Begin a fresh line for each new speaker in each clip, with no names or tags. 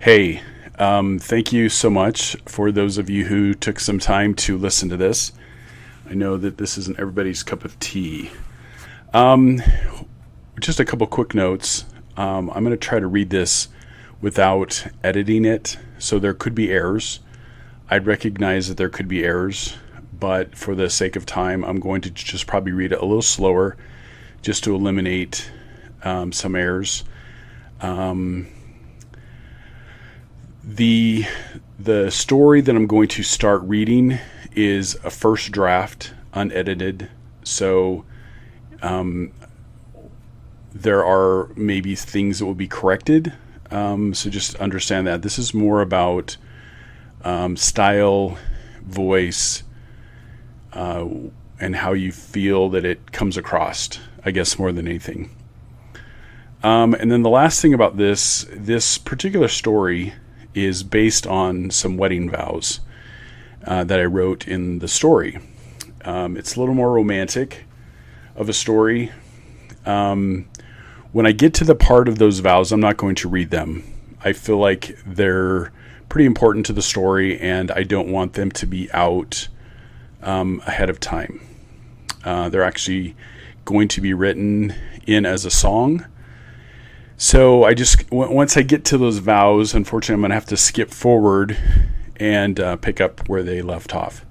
Hey, thank you so much for those of you who took some time to listen to this. I know that this isn't everybody's cup of tea. Um, just a couple quick notes. I'm going to try to read this without editing it, so there could be errors. I'd recognize that there could be errors, but for the sake of time, I'm going to just probably read it a little slower just to eliminate some errors. Um, The the story that I'm going to start reading is a first draft, unedited. So there are maybe things that will be corrected. So just understand that this is more about style, voice, and how you feel that it comes across. I guess more than anything. And then the last thing about this particular story is based on some wedding vows that I wrote in the story. It's a little more romantic of a story. When I get to the part of those vows, I'm not going to read them. I feel like they're pretty important to the story, and I don't want them to be out ahead of time. They're actually going to be written in as a song. So once I get to those vows, unfortunately, I'm going to have to skip forward and pick up where they left off.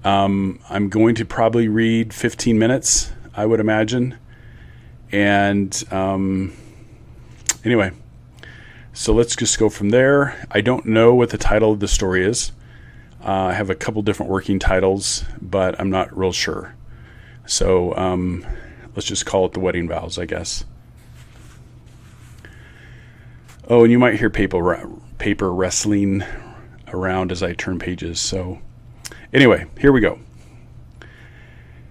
I'm going to probably read 15 minutes, I would imagine. And anyway, so let's just go from there. I don't know what the title of the story is. I have a couple different working titles, but I'm not real sure. So let's just call it The Wedding Vows, I guess. Oh, and you might hear paper wrestling around as I turn pages. So anyway, here we go.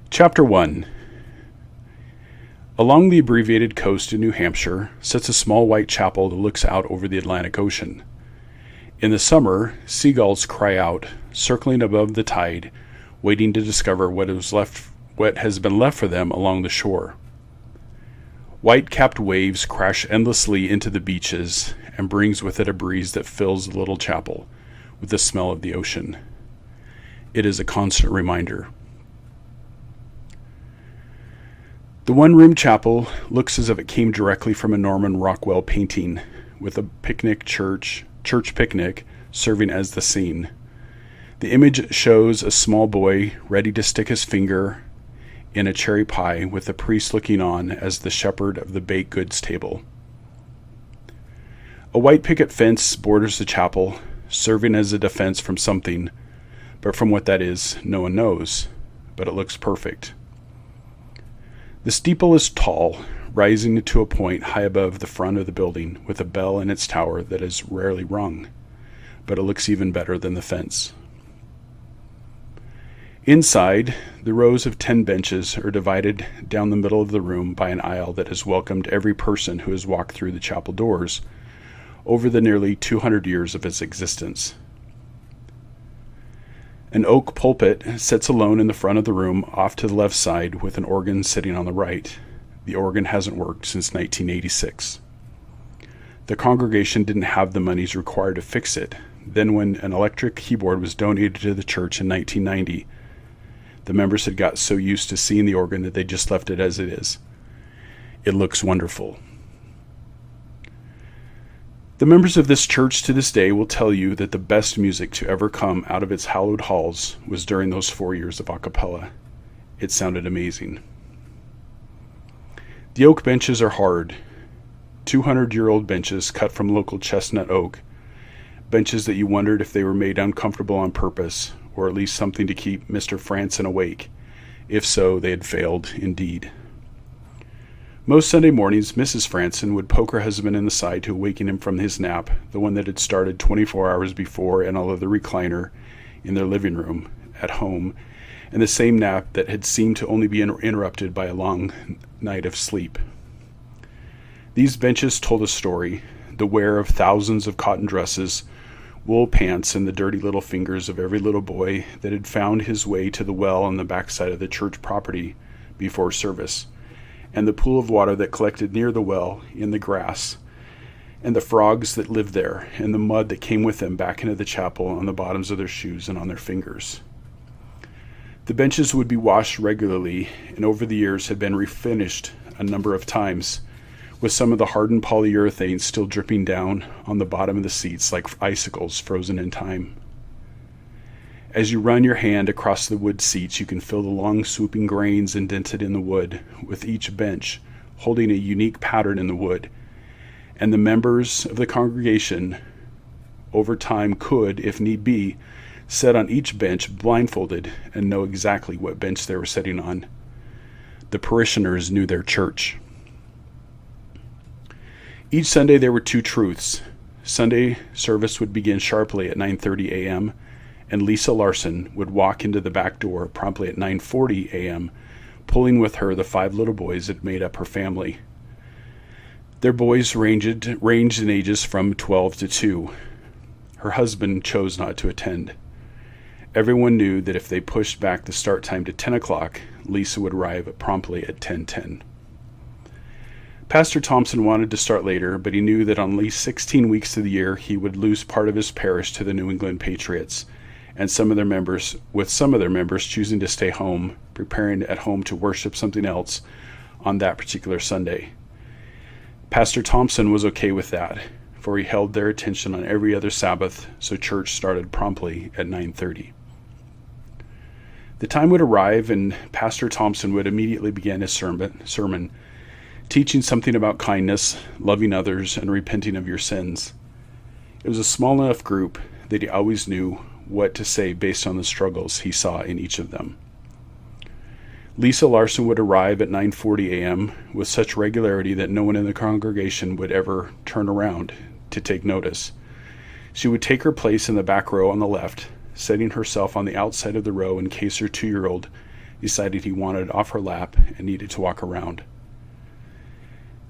Chapter 1. Along the abbreviated coast in New Hampshire sits a small white chapel that looks out over the Atlantic Ocean. In the summer, seagulls cry out, circling above the tide, waiting to discover what has been left for them along the shore. White-capped waves crash endlessly into the beaches and brings with it a breeze that fills the little chapel with the smell of the ocean. It is a constant reminder. The one-room chapel looks as if it came directly from a Norman Rockwell painting, with a church picnic serving as the scene. The image shows a small boy ready to stick his finger in a cherry pie with the priest looking on as the shepherd of the baked goods table. A white picket fence borders the chapel, serving as a defense from something, but from what that is, no one knows, but it looks perfect. The steeple is tall, rising to a point high above the front of the building with a bell in its tower that is rarely rung, but it looks even better than the fence. Inside, the rows of 10 benches are divided down the middle of the room by an aisle that has welcomed every person who has walked through the chapel doors over the nearly 200 years of its existence. An oak pulpit sits alone in the front of the room off to the left side with an organ sitting on the right. The organ hasn't worked since 1986. The congregation didn't have the monies required to fix it. Then when an electric keyboard was donated to the church in 1990, the members had got so used to seeing the organ that they just left it as it is. It looks wonderful. The members of this church to this day will tell you that the best music to ever come out of its hallowed halls was during those 4 years of a cappella. It sounded amazing. The oak benches are hard. 200-year-old benches cut from local chestnut oak. Benches that you wondered if they were made uncomfortable on purpose, or at least something to keep Mr. Franson awake. If so, they had failed indeed. Most Sunday mornings, Mrs. Franson would poke her husband in the side to awaken him from his nap, the one that had started 24 hours before in a leather recliner in their living room at home, and the same nap that had seemed to only be interrupted by a long night of sleep. These benches told a story, the wear of thousands of cotton dresses, wool pants, and the dirty little fingers of every little boy that had found his way to the well on the backside of the church property before service, and the pool of water that collected near the well in the grass, and the frogs that lived there, and the mud that came with them back into the chapel on the bottoms of their shoes and on their fingers. The benches would be washed regularly, and over the years had been refinished a number of times, with some of the hardened polyurethane still dripping down on the bottom of the seats like icicles frozen in time. As you run your hand across the wood seats, you can feel the long swooping grains indented in the wood, with each bench holding a unique pattern in the wood, and the members of the congregation over time could, if need be, sit on each bench blindfolded and know exactly what bench they were sitting on. The parishioners knew their church. Each Sunday there were two truths. Sunday service would begin sharply at 9:30 a.m., and Lisa Larson would walk into the back door promptly at 9:40 a.m., pulling with her the 5 little boys that made up her family. Their boys ranged in ages from 12 to 2. Her husband chose not to attend. Everyone knew that if they pushed back the start time to 10 o'clock, Lisa would arrive promptly at 10:10. Pastor Thompson wanted to start later, but he knew that on at least 16 weeks of the year he would lose part of his parish to the New England Patriots, and some of their members choosing to stay home, preparing at home to worship something else on that particular Sunday. Pastor Thompson was okay with that, for he held their attention on every other Sabbath, so church started promptly at 9:30. The time would arrive, and Pastor Thompson would immediately begin his sermon, teaching something about kindness, loving others, and repenting of your sins. It was a small enough group that he always knew what to say based on the struggles he saw in each of them. Lisa Larson would arrive at 9:40 a.m. with such regularity that no one in the congregation would ever turn around to take notice. She would take her place in the back row on the left, setting herself on the outside of the row in case her 2-year-old decided he wanted off her lap and needed to walk around.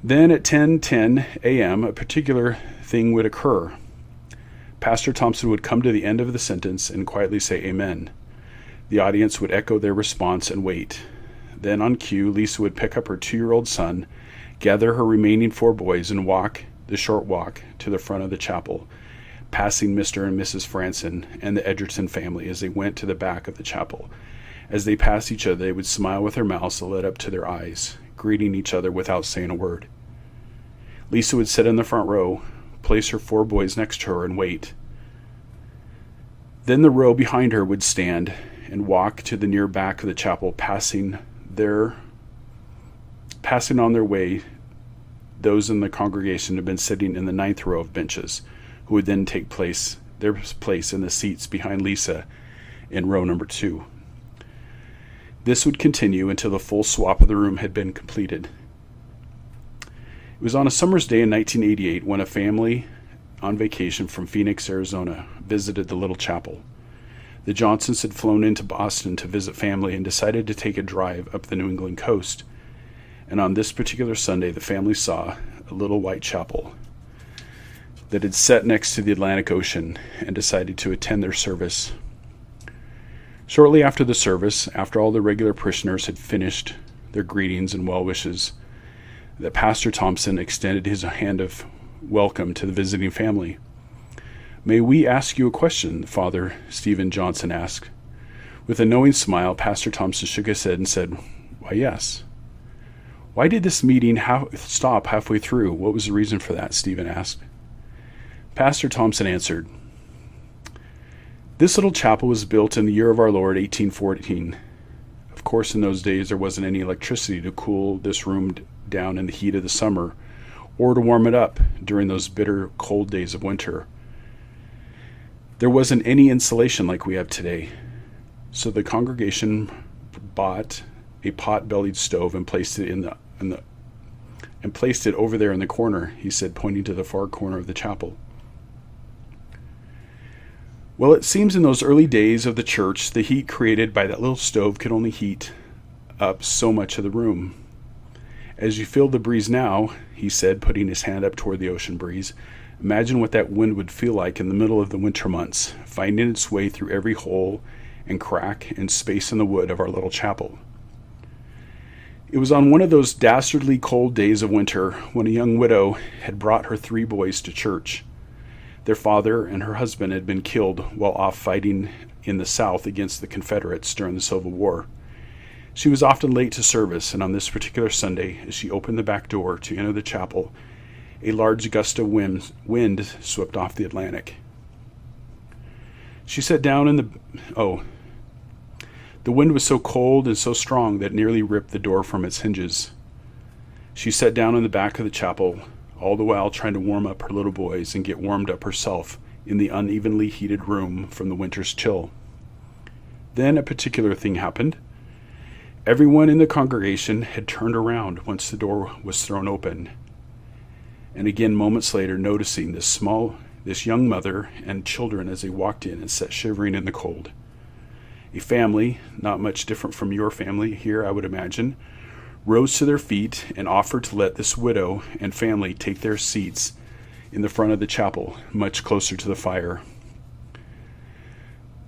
Then at 10:10 a.m., a particular thing would occur. Pastor Thompson would come to the end of the sentence and quietly say amen. The audience would echo their response and wait. Then on cue, Lisa would pick up her 2-year-old son, gather her remaining 4 boys, and walk the short walk to the front of the chapel, passing Mr. and Mrs. Franson and the Edgerton family as they went to the back of the chapel. As they passed each other, they would smile with their mouths lit up to their eyes, greeting each other without saying a word. Lisa would sit in the front row, place her 4 boys next to her, and wait. Then the row behind her would stand and walk to the near back of the chapel, passing on their way those in the congregation who had been sitting in the 9th row of benches, who would then take their place in the seats behind Lisa in row number 2. This would continue until the full swap of the room had been completed. It was on a summer's day in 1988 when a family on vacation from Phoenix, Arizona, visited the little chapel. The Johnsons had flown into Boston to visit family and decided to take a drive up the New England coast. And on this particular Sunday, the family saw a little white chapel that had set next to the Atlantic Ocean and decided to attend their service. Shortly after the service, after all the regular parishioners had finished their greetings and well wishes, that Pastor Thompson extended his hand of welcome to the visiting family. "May we ask you a question?" Father Stephen Johnson asked. With a knowing smile, Pastor Thompson shook his head and said, "Why, yes." "Why did this meeting stop halfway through? What was the reason for that?" Stephen asked. Pastor Thompson answered, "This little chapel was built in the year of our Lord, 1814. Of course, in those days there wasn't any electricity to cool this room down in the heat of the summer, or to warm it up during those bitter, cold days of winter. There wasn't any insulation like we have today. So the congregation bought a pot-bellied stove and placed it placed it over there in the corner," he said, pointing to the far corner of the chapel. Well, it seems in those early days of the church, the heat created by that little stove could only heat up so much of the room. "As you feel the breeze now," he said, putting his hand up toward the ocean breeze, "imagine what that wind would feel like in the middle of the winter months, finding its way through every hole and crack and space in the wood of our little chapel." It was on one of those dastardly cold days of winter when a young widow had brought her 3 boys to church. Their father and her husband had been killed while off fighting in the South against the Confederates during the Civil War. She was often late to service, and on this particular Sunday, as she opened the back door to enter the chapel, a large gust of wind swept off the Atlantic. She sat down in the wind was so cold and so strong that it nearly ripped the door from its hinges. She sat down in the back of the chapel, all the while trying to warm up her little boys and get warmed up herself in the unevenly heated room from the winter's chill. Then a particular thing happened. Everyone in the congregation had turned around once the door was thrown open, and again moments later noticing this young mother and children as they walked in and sat shivering in the cold. A family, not much different from your family here, I would imagine, rose to their feet and offered to let this widow and family take their seats in the front of the chapel, much closer to the fire.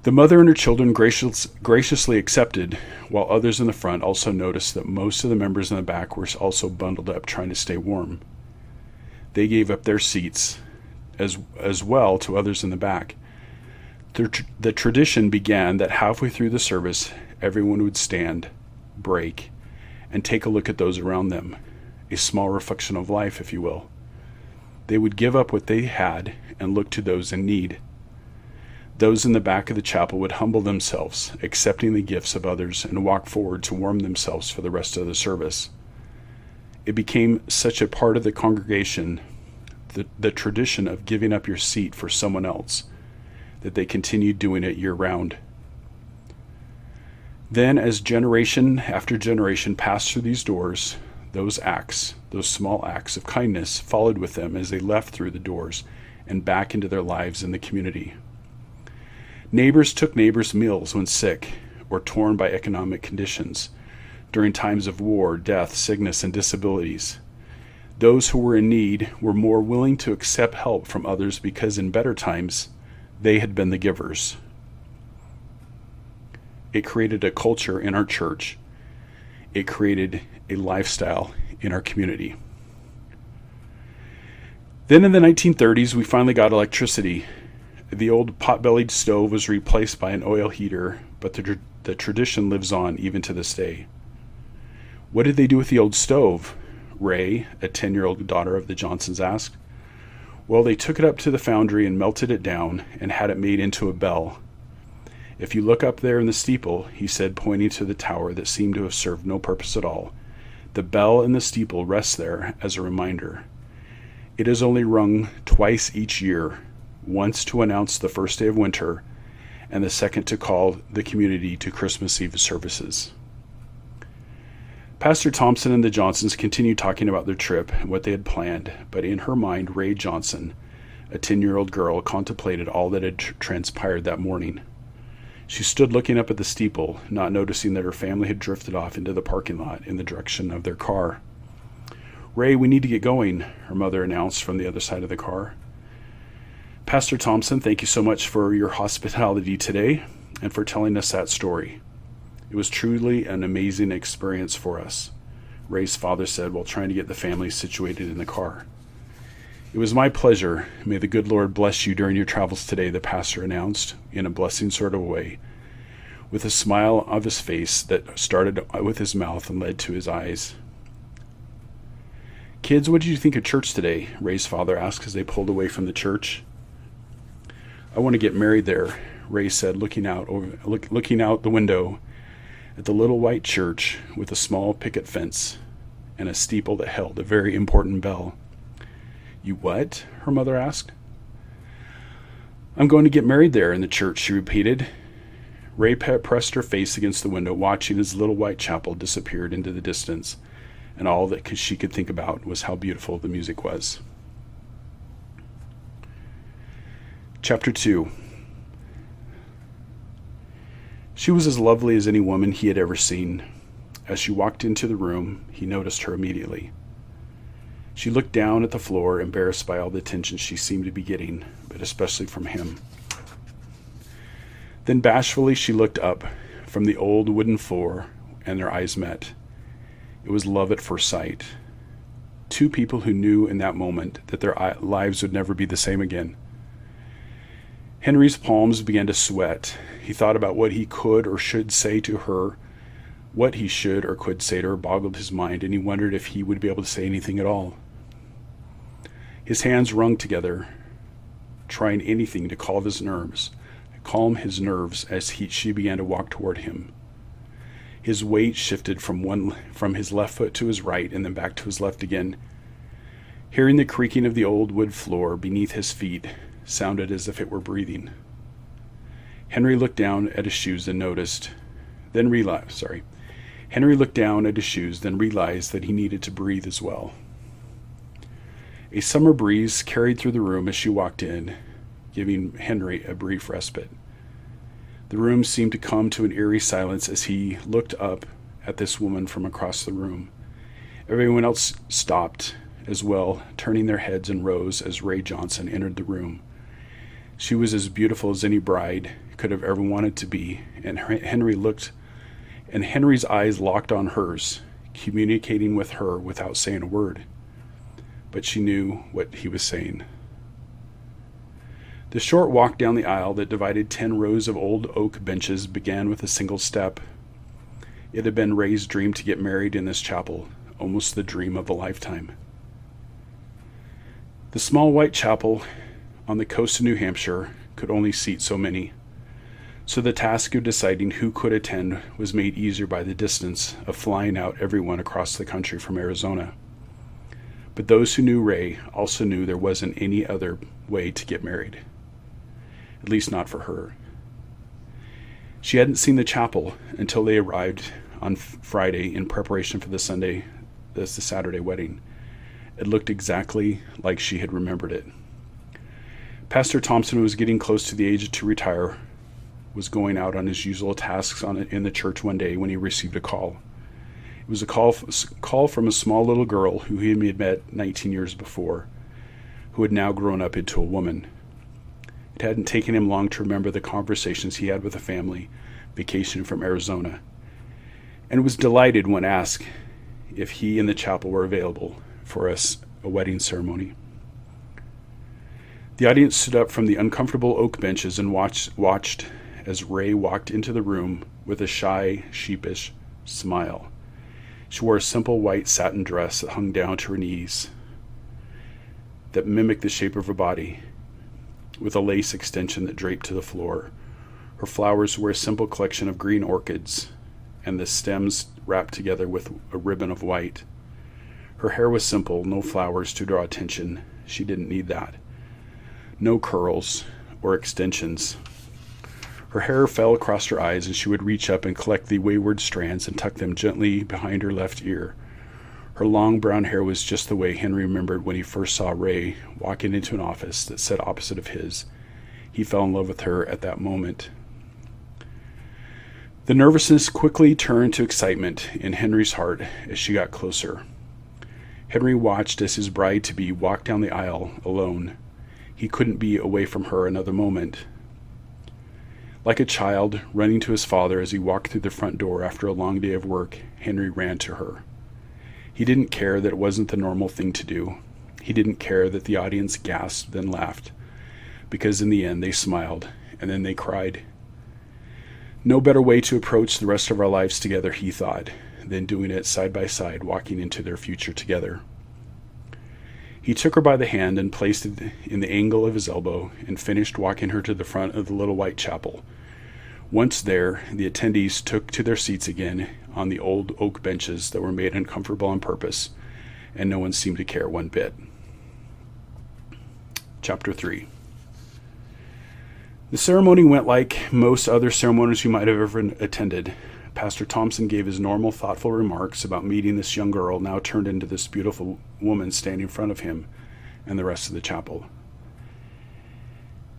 The mother and her children graciously accepted, while others in the front also noticed that most of the members in the back were also bundled up trying to stay warm. They gave up their seats as well to others in the back. The tradition began that halfway through the service, everyone would stand, break, and take a look at those around them, a small reflection of life, if you will. They would give up what they had and look to those in need. Those in the back of the chapel would humble themselves, accepting the gifts of others, and walk forward to warm themselves for the rest of the service. It became such a part of the congregation, the tradition of giving up your seat for someone else, that they continued doing it year-round. Then, as generation after generation passed through these doors, those small acts of kindness followed with them as they left through the doors and back into their lives in the community. Neighbors took neighbors' meals when sick or torn by economic conditions, during times of war, death, sickness, and disabilities. Those who were in need were more willing to accept help from others because in better times, they had been the givers. It created a culture in our church. It created a lifestyle in our community. Then in the 1930s, we finally got electricity. The old pot-bellied stove was replaced by an oil heater, but the tradition lives on even to this day. What did they do with the old stove? Ray, a 10-year-old daughter of the Johnsons, asked. Well, they took it up to the foundry and melted it down and had it made into a bell. If you look up there in the steeple, he said, pointing to the tower that seemed to have served no purpose at all, the bell in the steeple rests there as a reminder. It is only rung twice each year, once to announce the first day of winter, and the second to call the community to Christmas Eve services. Pastor Thompson and the Johnsons continued talking about their trip and what they had planned, but in her mind, Ray Johnson, a 10-year-old girl, contemplated all that had transpired that morning. She stood looking up at the steeple, not noticing that her family had drifted off into the parking lot in the direction of their car. Ray, we need to get going, her mother announced from the other side of the car. Pastor Thompson, thank you so much for your hospitality today and for telling us that story. It was truly an amazing experience for us, Ray's father said while trying to get the family situated in the car. It was my pleasure. May the good Lord bless you during your travels today, the pastor announced, in a blessing sort of way, with a smile of his face that started with his mouth and led to his eyes. Kids, what did you think of church today? Ray's father asked as they pulled away from the church. I want to get married there, Ray said, looking out the window at the little white church with a small picket fence and a steeple that held a very important bell. You what? Her mother asked. I'm going to get married there in the church, she repeated. Ray pressed her face against the window, watching as little white chapel disappeared into the distance, and all that she could think about was how beautiful the music was. Chapter 2. She was as lovely as any woman he had ever seen. As she walked into the room, he noticed her immediately. She looked down at the floor, embarrassed by all the attention she seemed to be getting, but especially from him. Then bashfully she looked up from the old wooden floor, and their eyes met. It was love at first sight. Two people who knew in that moment that their lives would never be the same again. Henry's palms began to sweat. He thought about what he could or should say to her. What he should or could say to her boggled his mind, and he wondered if he would be able to say anything at all. His hands wrung together, trying anything to calm his nerves as she began to walk toward him. His weight shifted from his left foot to his right and then back to his left again. Hearing the creaking of the old wood floor beneath his feet sounded as if it were breathing. Henry looked down at his shoes and Henry looked down at his shoes, then realized that he needed to breathe as well. A summer breeze carried through the room as she walked in, giving Henry a brief respite. The room seemed to come to an eerie silence as he looked up at this woman from across the room. Everyone else stopped as well, turning their heads in rows as Ray Johnson entered the room. She was as beautiful as any bride could have ever wanted to be, and Henry's eyes locked on hers, communicating with her without saying a word. But she knew what he was saying. The short walk down the aisle that divided 10 rows of old oak benches began with a single step. It had been Ray's dream to get married in this chapel, almost the dream of a lifetime. The small white chapel on the coast of New Hampshire could only seat so many, so the task of deciding who could attend was made easier by the distance of flying out everyone across the country from Arizona. But those who knew Ray also knew there wasn't any other way to get married. At least not for her. She hadn't seen the chapel until they arrived on Friday in preparation for the Saturday wedding. It looked exactly like she had remembered it. Pastor Thompson was getting close to the age to retire, was going out on his usual tasks in the church one day when he received a call. It was a call from a small little girl who he had met 19 years before, who had now grown up into a woman. It hadn't taken him long to remember the conversations he had with the family vacationing from Arizona, and was delighted when asked if he and the chapel were available for a wedding ceremony. The audience stood up from the uncomfortable oak benches and watched as Ray walked into the room with a shy, sheepish smile. She wore a simple white satin dress that hung down to her knees, that mimicked the shape of her body, with a lace extension that draped to the floor. Her flowers were a simple collection of green orchids, and the stems wrapped together with a ribbon of white. Her hair was simple, no flowers to draw attention. She didn't need that. No curls or extensions. Her hair fell across her eyes, and she would reach up and collect the wayward strands and tuck them gently behind her left ear. Her long brown hair was just the way Henry remembered when he first saw Ray walking into an office that sat opposite of his. He fell in love with her at that moment. The nervousness quickly turned to excitement in Henry's heart as she got closer. Henry watched as his bride-to-be walked down the aisle alone. He couldn't be away from her another moment. Like a child running to his father as he walked through the front door after a long day of work, Henry ran to her. He didn't care that it wasn't the normal thing to do. He didn't care that the audience gasped then laughed, because in the end they smiled, and then they cried. No better way to approach the rest of our lives together, he thought, than doing it side by side, walking into their future together. He took her by the hand and placed it in the angle of his elbow and finished walking her to the front of the little white chapel. Once there, the attendees took to their seats again on the old oak benches that were made uncomfortable on purpose, and no one seemed to care one bit. Chapter 3. The ceremony went like most other ceremonies you might have ever attended. Pastor Thompson gave his normal, thoughtful remarks about meeting this young girl now turned into this beautiful woman standing in front of him and the rest of the chapel.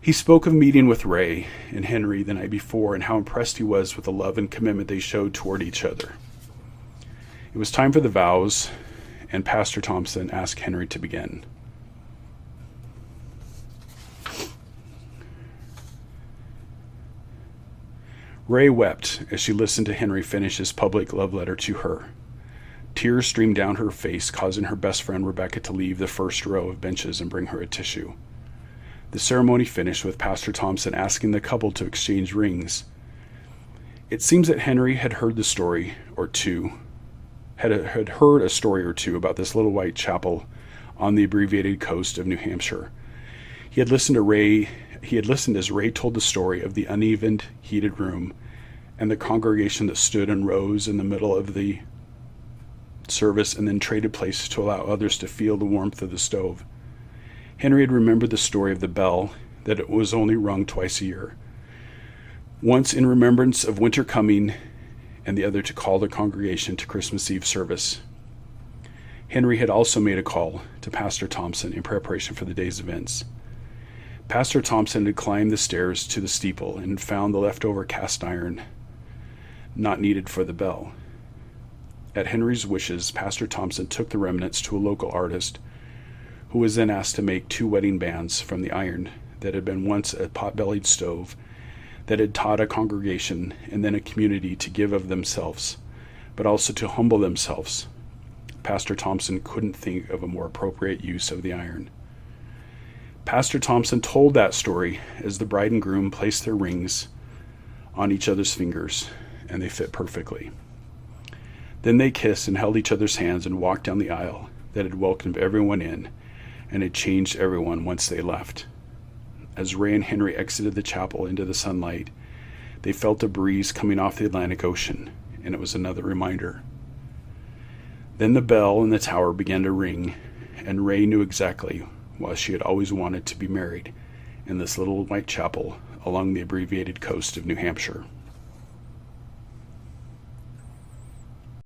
He spoke of meeting with Ray and Henry the night before and how impressed he was with the love and commitment they showed toward each other. It was time for the vows, and Pastor Thompson asked Henry to begin. Ray wept as she listened to Henry finish his public love letter to her. Tears streamed down her face, causing her best friend Rebecca to leave the first row of benches and bring her a tissue. The ceremony finished with Pastor Thompson asking the couple to exchange rings. It seems that Henry had heard a story or two about this little white chapel on the abbreviated coast of New Hampshire. He had listened as Ray told the story of the uneven heated room and the congregation that stood in rows in the middle of the service and then traded places to allow others to feel the warmth of the stove. Henry had remembered the story of the bell, that it was only rung twice a year. Once in remembrance of winter coming, and the other to call the congregation to Christmas Eve service. Henry had also made a call to Pastor Thompson in preparation for the day's events. Pastor Thompson had climbed the stairs to the steeple and found the leftover cast iron not needed for the bell. At Henry's wishes, Pastor Thompson took the remnants to a local artist, who was then asked to make 2 wedding bands from the iron that had been once a pot-bellied stove that had taught a congregation and then a community to give of themselves, but also to humble themselves. Pastor Thompson couldn't think of a more appropriate use of the iron. Pastor Thompson told that story as the bride and groom placed their rings on each other's fingers, and they fit perfectly. Then they kissed and held each other's hands and walked down the aisle that had welcomed everyone in and had changed everyone once they left. As Ray and Henry exited the chapel into the sunlight, they felt a breeze coming off the Atlantic Ocean, and it was another reminder. Then the bell in the tower began to ring, and Ray knew exactly why she had always wanted to be married in this little white chapel along the abbreviated coast of New Hampshire.